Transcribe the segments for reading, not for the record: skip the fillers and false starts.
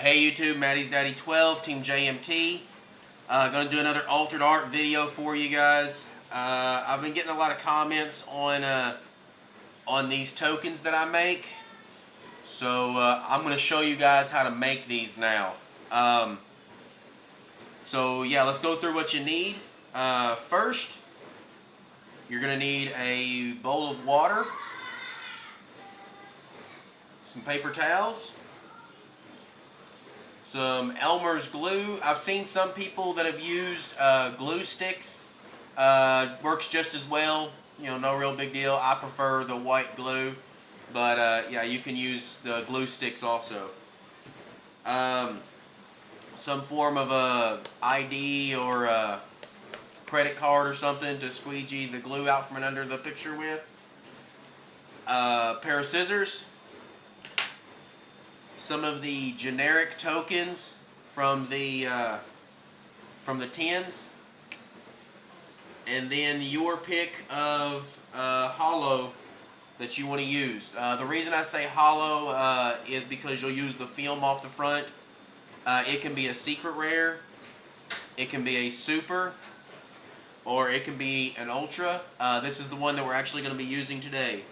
Hey YouTube, Maddie's Daddy 12, Team JMT. Gonna do another altered art video for you guys. I've been getting a lot of comments on these tokens that I make, so I'm gonna show you guys how to make these now. So yeah, let's go through what you need. First, you're gonna need a bowl of water, some paper towels, some Elmer's glue. I've seen some people that have used glue sticks. Works just as well. You know, no real big deal. I prefer the white glue, but yeah, you can use the glue sticks also. Some form of a ID or a credit card or something to squeegee the glue out from under the picture with. A pair of scissors. Some of the generic tokens from the tins, and then your pick of Holo that you want to use. The reason I say Holo is because you'll use the film off the front. It can be a secret rare, it can be a super, or it can be an ultra. This is the one that we're actually going to be using today.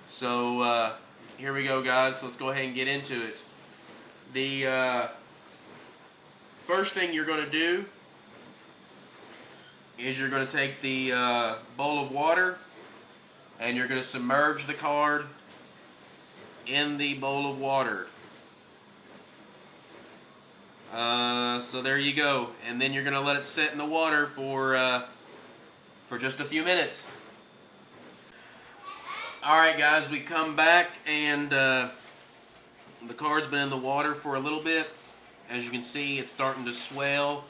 So here we go, guys. Let's go ahead and get into it. The first thing you're going to do is you're going to take the bowl of water and you're going to submerge the card in the bowl of water. So there you go, and then you're going to let it sit in the water for just a few minutes. Alright guys, we come back and the card's been in the water for a little bit. As you can see, it's starting to swell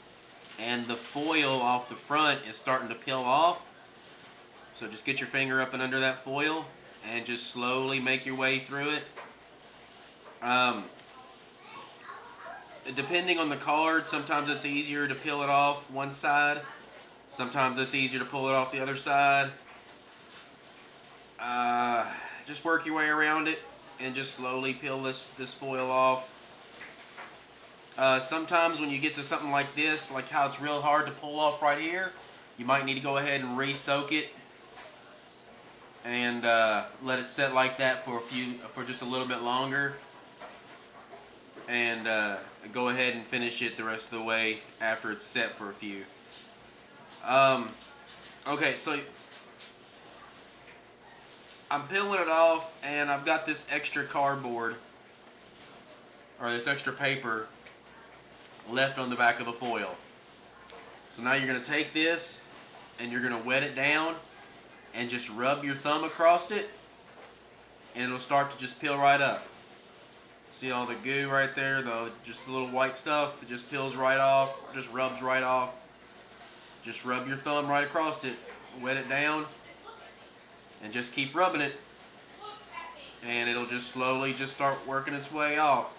and the foil off the front is starting to peel off. So just get your finger up and under that foil and just slowly make your way through it. Depending on the card, sometimes it's easier to peel it off one side. Sometimes it's easier to pull it off the other side. Just work your way around it and just slowly peel this foil off. Sometimes when you get to something like this, like how it's real hard to pull off right here, you might need to go ahead and re-soak it and let it set like that for just a little bit longer, and go ahead and finish it the rest of the way after it's set for a few. Okay, so I'm peeling it off, and I've got this extra cardboard, or this extra paper, left on the back of the foil. So now you're going to take this, and you're going to wet it down, and just rub your thumb across it, and it'll start to just peel right up. See all the goo right there, just the little white stuff, it just peels right off, just rubs right off. Just rub your thumb right across it, wet it down, and just keep rubbing it, and it'll just slowly just start working its way off.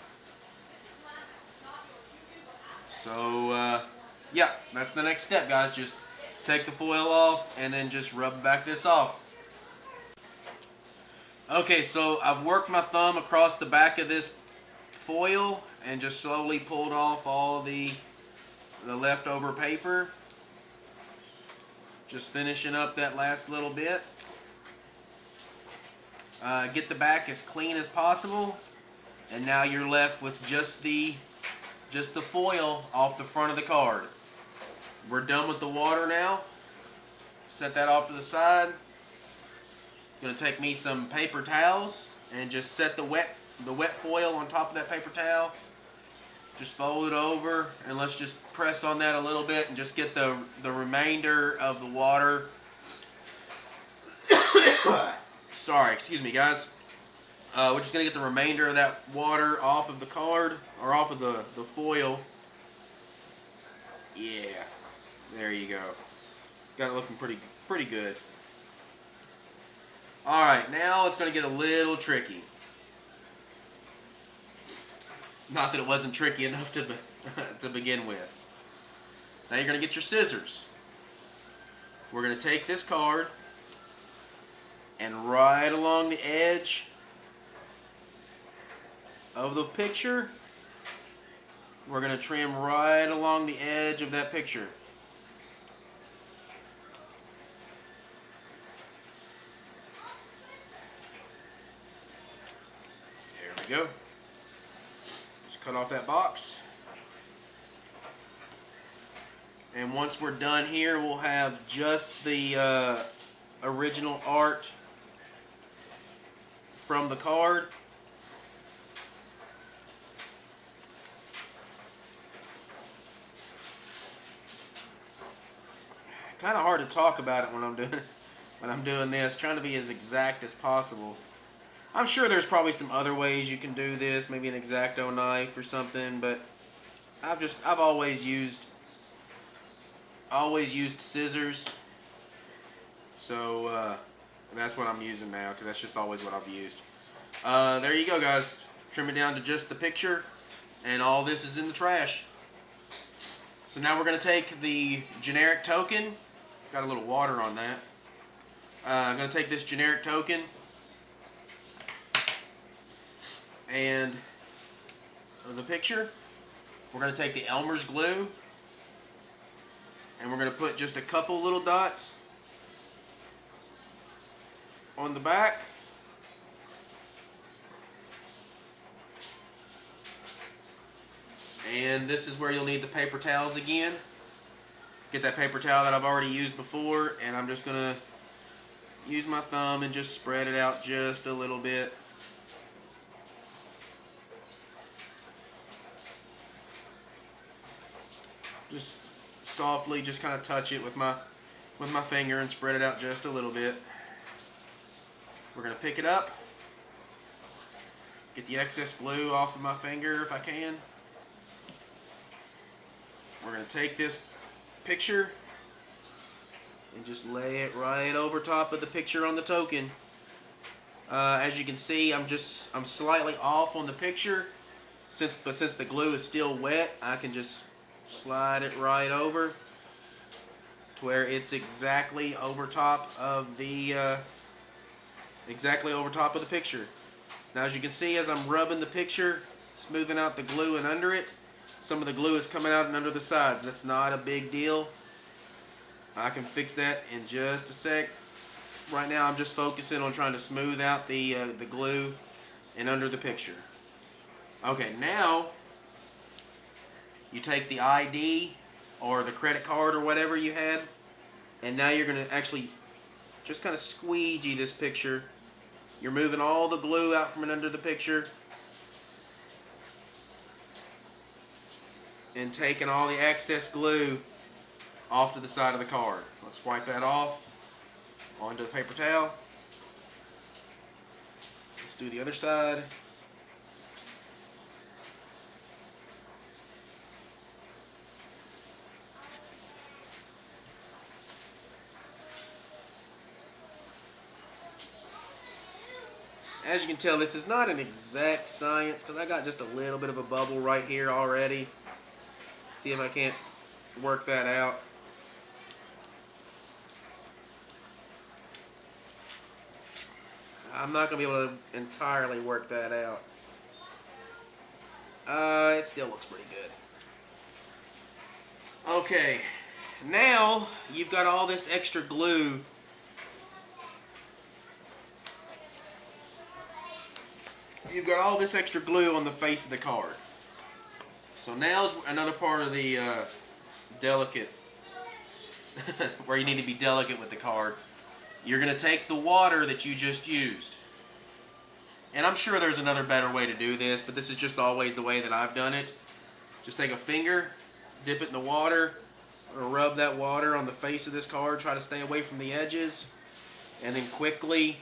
So yeah, that's the next step, guys. Just take the foil off and then just rub back this off. Okay, so I've worked my thumb across the back of this foil and just slowly pulled off all the leftover paper. Just finishing up that last little bit. Get the back as clean as possible, and now you're left with just the foil off the front of the card. We're done with the water now. Set that off to the side. Gonna take me some paper towels and just set the wet foil on top of that paper towel. Just fold it over, and let's just press on that a little bit and just get the remainder of the water. Sorry, excuse me, guys. We're just going to get the remainder of that water off of the card, or off of the foil. Yeah, there you go. Got it looking pretty good. Alright, now it's going to get a little tricky. Not that it wasn't tricky enough to begin with. Now you're going to get your scissors. We're going to take this card, and right along the edge of the picture, we're going to trim right along the edge of that picture. There we go. Just cut off that box. And once we're done here, we'll have just the original art from the card. Kind of hard to talk about it when I'm doing this, trying to be as exact as possible. I'm sure there's probably some other ways you can do this, maybe an X-Acto knife or something, but I've always used scissors. So that's what I'm using now, because that's just always what I've used. There you go, guys. Trim it down to just the picture, and all this is in the trash. So now we're going to take the generic token. Got a little water on that. I'm going to take this generic token and the picture. We're going to take the Elmer's glue, and we're going to put just a couple little dots on the back. And this is where you'll need the paper towels again. Get that paper towel that I've already used before, and I'm just going to use my thumb and just spread it out just a little bit. Just softly, just kind of touch it with my finger and spread it out just a little bit. We're going to pick it up, get the excess glue off of my finger if I can. We're going to take this picture and just lay it right over top of the picture on the token. As you can see, I'm slightly off on the picture, but since the glue is still wet, I can just slide it right over to where it's exactly over top of the picture. Now, as you can see, as I'm rubbing the picture, smoothing out the glue and under it, some of the glue is coming out and under the sides. That's not a big deal. I can fix that in just a sec. Right now I'm just focusing on trying to smooth out the glue and under the picture. Okay, now you take the ID or the credit card or whatever you had, and now you're going to actually just kind of squeegee this picture. You're moving all the glue out from under the picture and taking all the excess glue off to the side of the card. Let's wipe that off onto the paper towel. Let's do the other side. As you can tell, this is not an exact science because I got just a little bit of a bubble right here already. See if I can't work that out. I'm not going to be able to entirely work that out. It still looks pretty good. Okay, now you've got all this extra glue. You've got all this extra glue on the face of the card. So now's another part of the delicate, where you need to be delicate with the card. You're going to take the water that you just used. And I'm sure there's another better way to do this, but this is just always the way that I've done it. Just take a finger, dip it in the water, or rub that water on the face of this card. Try to stay away from the edges. And then quickly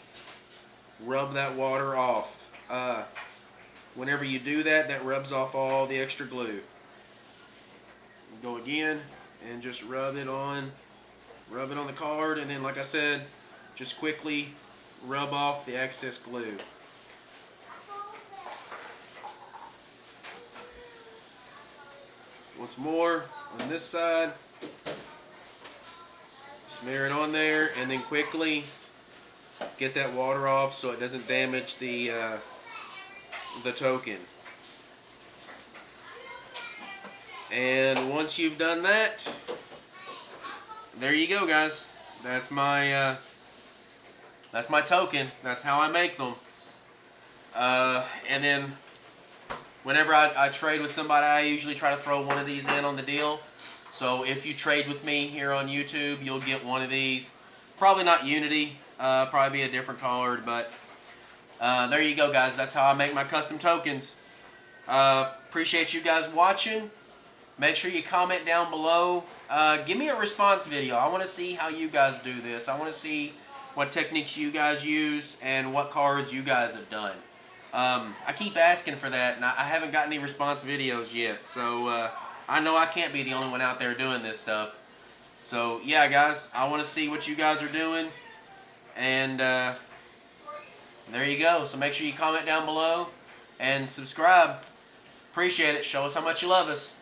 rub that water off. Whenever you do that, that rubs off all the extra glue. Go again and just rub it on the card, and then, like I said, just quickly rub off the excess glue. Once more on this side, smear it on there, and then quickly get that water off so it doesn't damage the token. And once you've done that, there you go, guys. That's my token. That's how I make them. And then whenever I trade with somebody, I usually try to throw one of these in on the deal. So if you trade with me here on YouTube, you'll get one of these. Probably not Unity. Probably be a different card, but there you go, guys. That's how I make my custom tokens. Appreciate you guys watching. Make sure you comment down below. Give me a response video. I want to see how you guys do this. I want to see what techniques you guys use and what cards you guys have done. I keep asking for that, and I haven't got any response videos yet. So I know I can't be the only one out there doing this stuff. So yeah, guys, I want to see what you guys are doing. And there you go. So make sure you comment down below and subscribe. Appreciate it. Show us how much you love us.